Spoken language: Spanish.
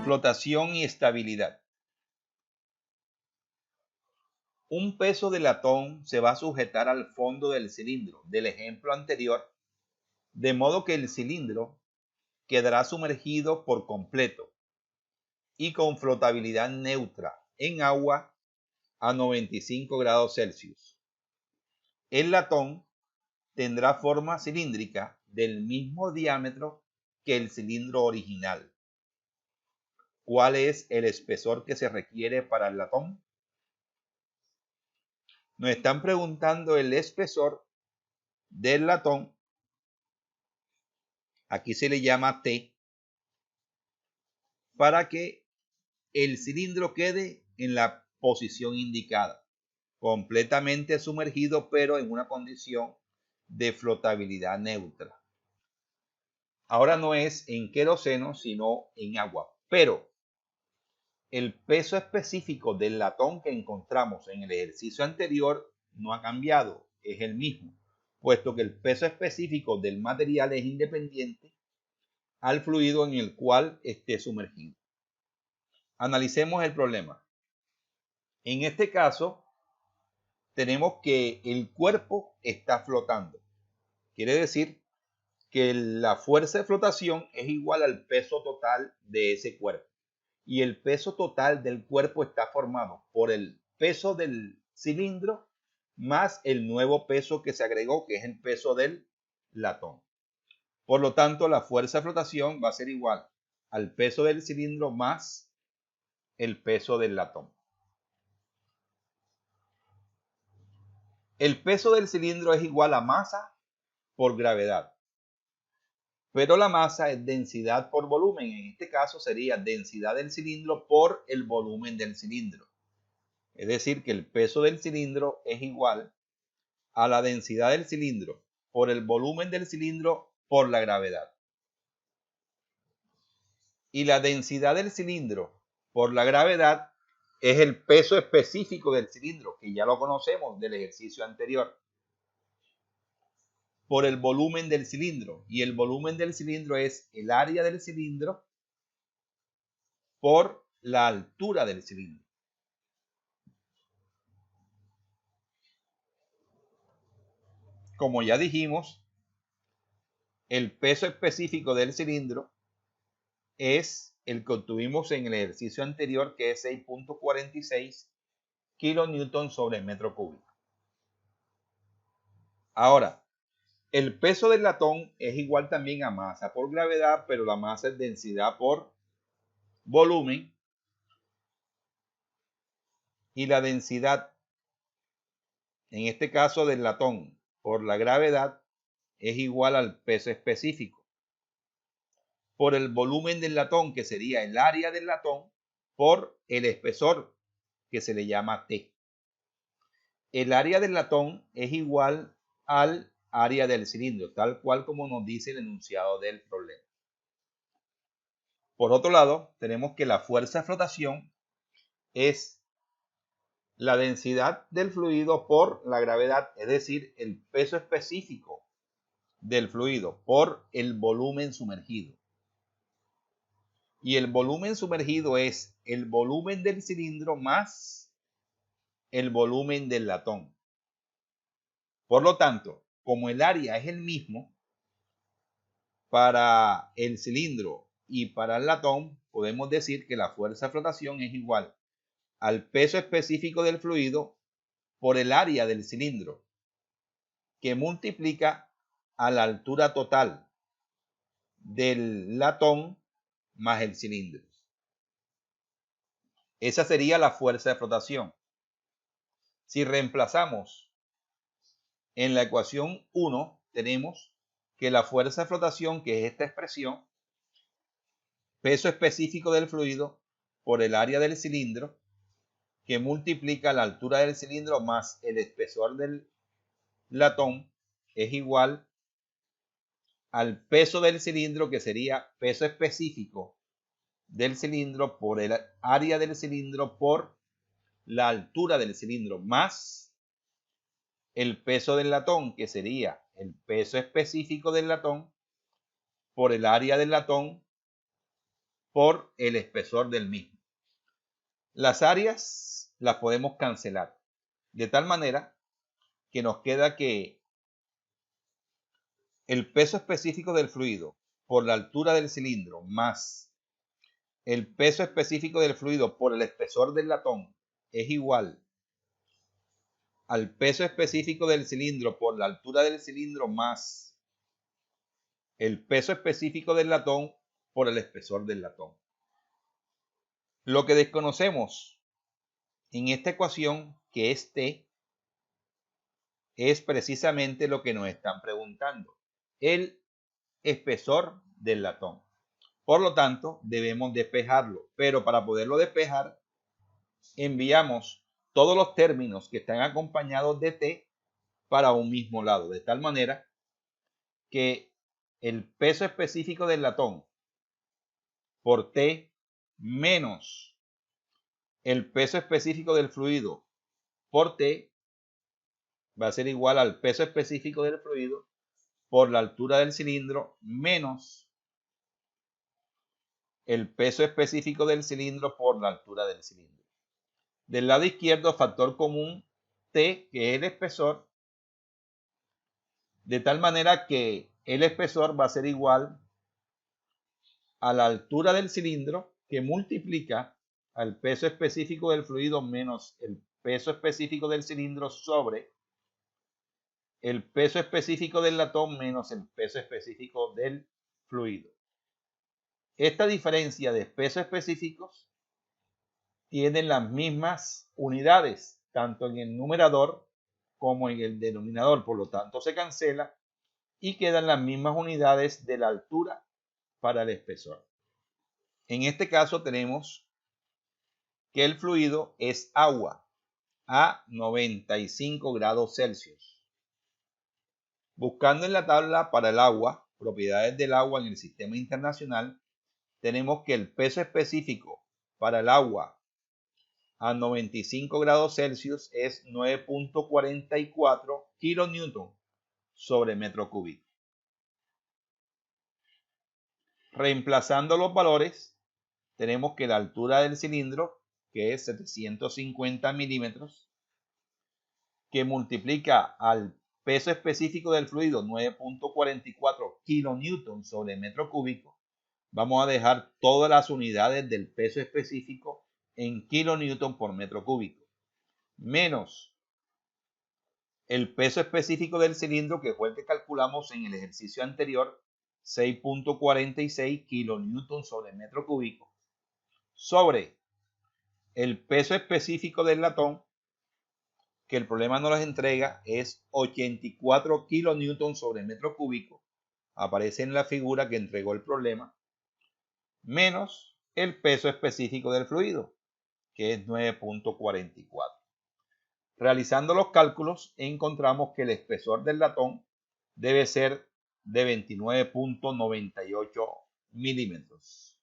Flotación y estabilidad. Un peso de latón se va a sujetar al fondo del cilindro del ejemplo anterior, de modo que el cilindro quedará sumergido por completo y con flotabilidad neutra en agua a 95 grados Celsius. El latón tendrá forma cilíndrica del mismo diámetro que el cilindro original. ¿Cuál es el espesor que se requiere para el latón? Nos están preguntando el espesor del latón. Aquí se le llama T, para que el cilindro quede en la posición indicada, completamente sumergido, pero en una condición de flotabilidad neutra. Ahora no es en queroseno, sino en agua, pero el peso específico del latón que encontramos en el ejercicio anterior no ha cambiado, es el mismo, puesto que el peso específico del material es independiente al fluido en el cual esté sumergido. Analicemos el problema. En este caso, tenemos que el cuerpo está flotando. Quiere decir que la fuerza de flotación es igual al peso total de ese cuerpo. Y el peso total del cuerpo está formado por el peso del cilindro más el nuevo peso que se agregó, que es el peso del latón. Por lo tanto, la fuerza de flotación va a ser igual al peso del cilindro más el peso del latón. El peso del cilindro es igual a masa por gravedad, pero la masa es densidad por volumen. En este caso sería densidad del cilindro por el volumen del cilindro. Es decir, que el peso del cilindro es igual a la densidad del cilindro por el volumen del cilindro por la gravedad. Y la densidad del cilindro por la gravedad es el peso específico del cilindro, que ya lo conocemos del ejercicio anterior, por el volumen del cilindro. Y el volumen del cilindro es el área del cilindro por la altura del cilindro. Como ya dijimos, el peso específico del cilindro es el que obtuvimos en el ejercicio anterior, que es 6.46 kilonewton sobre metro cúbico. Ahora, el peso del latón es igual también a masa por gravedad, pero la masa es densidad por volumen. Y la densidad, en este caso del latón, por la gravedad, es igual al peso específico por el volumen del latón, que sería el área del latón, por el espesor, que se le llama T. El área del latón es igual al área del cilindro, tal cual como nos dice el enunciado del problema. Por otro lado, tenemos que la fuerza de flotación es la densidad del fluido por la gravedad, es decir, el peso específico del fluido por el volumen sumergido. Y el volumen sumergido es el volumen del cilindro más el volumen del latón. Por lo tanto, como el área es el mismo para el cilindro y para el latón, podemos decir que la fuerza de flotación es igual al peso específico del fluido por el área del cilindro, que multiplica a la altura total del latón más el cilindro. Esa sería la fuerza de flotación. Si reemplazamos en la ecuación 1, tenemos que la fuerza de flotación, que es esta expresión, peso específico del fluido por el área del cilindro, que multiplica la altura del cilindro más el espesor del latón, es igual al peso del cilindro, que sería peso específico del cilindro por el área del cilindro por la altura del cilindro, más el peso del latón, que sería el peso específico del latón por el área del latón por el espesor del mismo. Las áreas las podemos cancelar, de tal manera que nos queda que el peso específico del fluido por la altura del cilindro más el peso específico del fluido por el espesor del latón es igual al peso específico del cilindro por la altura del cilindro más el peso específico del latón por el espesor del latón. Lo que desconocemos en esta ecuación, que es T, es precisamente lo que nos están preguntando, el espesor del latón. Por lo tanto, debemos despejarlo, pero para poderlo despejar, enviamos todos los términos que están acompañados de T para un mismo lado, de tal manera que el peso específico del latón por T menos el peso específico del fluido por T va a ser igual al peso específico del fluido por la altura del cilindro menos el peso específico del cilindro por la altura del cilindro. Del lado izquierdo, factor común T, que es el espesor, de tal manera que el espesor va a ser igual a la altura del cilindro que multiplica al peso específico del fluido menos el peso específico del cilindro sobre el peso específico del latón menos el peso específico del fluido. Esta diferencia de pesos específicos tienen las mismas unidades, tanto en el numerador como en el denominador, por lo tanto se cancela y quedan las mismas unidades de la altura para el espesor. En este caso tenemos que el fluido es agua a 95 grados Celsius. Buscando en la tabla para el agua, propiedades del agua en el sistema internacional, tenemos que el peso específico para el agua a 95 grados Celsius es 9.44 kilonewton sobre metro cúbico. Reemplazando los valores, tenemos que la altura del cilindro, que es 750 milímetros, que multiplica al peso específico del fluido 9.44 kilonewton sobre metro cúbico, vamos a dejar todas las unidades del peso específico en kilonewton por metro cúbico, menos el peso específico del cilindro, que fue el que calculamos en el ejercicio anterior, 6.46 kilonewton sobre metro cúbico, sobre el peso específico del latón, que el problema nos las entrega, es 84 kilonewton sobre metro cúbico, aparece en la figura que entregó el problema, menos el peso específico del fluido, que es 9.44. Realizando los cálculos, encontramos que el espesor del latón debe ser de 29.98 milímetros.